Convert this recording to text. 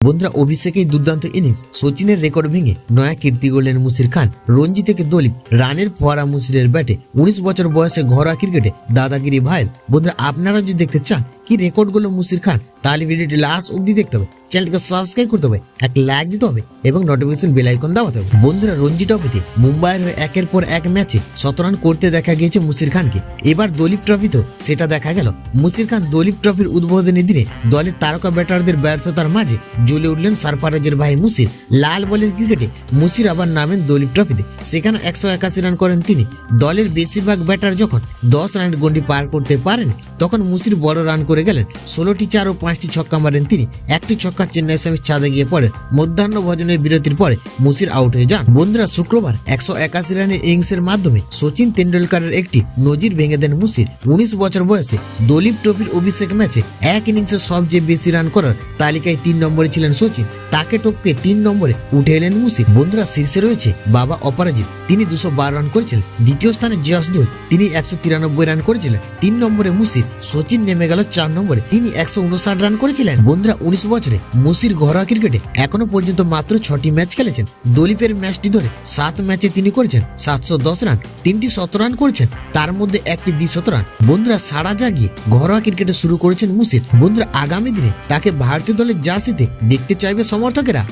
বন্ধুরা অভিষেকেই দুর্দান্ত ইনিংস, সচিনের রেকর্ড ভেঙে নয়া কীর্তি গড়লেন মুশির খান। রঞ্জি থেকে দলীপ, রানের ফোয়ারা মুশিরের ব্যাটে। 19 বছর বয়সে ঘরোয়া ক্রিকেটে দাদাগিরি ভাইয়ের। বন্ধুরা আপনারা যদি দেখতে চান কি রেকর্ড গুলো মুশির খান, তাহলে ভিডিওটি লাস্ট অব্দি দেখতে হবে, চ্যানেলকে সাবস্ক্রাইব করতে হবে, একটা লাইক দিতে হবে এবং নোটিফিকেশন বেল আইকন দাবাতে হবে। বন্ধুরা রঞ্জি ট্রফিতে মুম্বাইয়ের হয়ে একের পর এক ম্যাচে 17 রান করতে দেখা গিয়েছে মুশির খানকে। এবার দলীপ ট্রফিতেও সেটা দেখা গেল। মুশির খান দলীপ ট্রফির উদ্বোধনী দিনে দলের তারকা ব্যাটারদের ব্যর্থতার মাঝে জ্বলে উঠলেন সারফারাজের ভাই মুশির। লাল বলের ক্রিকেটে মুশির আবার নামেন দলীপ ট্রফিতে। সেখানে 181 রান করেন তিনি। দলের বেশিরভাগ ব্যাটার যখন 10 রানের গন্ডি পার করতে পারেন, তখন মুশির বড় রান করে গেলেন। 16টি চার ও 5টি ছক্কা মারেন তিনি। একটি ছক্কা চেন্নাই স্বামীর ছাদে গিয়ে পড়ে। মধ্যাহ্ন ভোজনের বিরতির পরে মুশির আউট হয়ে যান। বন্ধুরা শুক্রবার 181 রানের ইনিংসের মাধ্যমে সচিন তেন্ডুলকরের একটি নজির ভেঙে দেন মুশির। 19 বছর বয়সে দলীপ ট্রফির অভিষেক ম্যাচে এক ইনিংসে সবচেয়ে বেশি রান করার তালিকায় 3 নম্বরে ছিলেন সচিন। তাকে টপকে 3 নম্বরে উঠে এলেন মুশির। বন্ধুরা শীর্ষে রয়েছে বাবা অপরাজিত, তিনি 212 রান করেছিলেন। দ্বিতীয় স্থানে জয়াসদুল, তিনি 193 রান করেছিলেন। 3 নম্বরে মুশির। সচিন নেমে গেল 4 নম্বরে, তিনি 159 রান করেছিলেন। বন্ধুরা 19 বছরে মুশির ঘরোয়া ক্রিকেটে এখনো পর্যন্ত মাত্র 6টি ম্যাচ খেলেছেন। দলীপের ম্যাচটি ধরে 7 ম্যাচে তিনি করেছেন 710 রান, 3টি 17 রান করেছেন, তার মধ্যে একটি 200 রান। বন্ধুরা সারা জাগিয়ে ঘরোয়া ক্রিকেটে শুরু করেছেন মুশির। বন্ধুরা আগামী দিনে তাকে ভারতীয় দলের জার্সিতে দেখতে চাইবে সমর্থকেরা।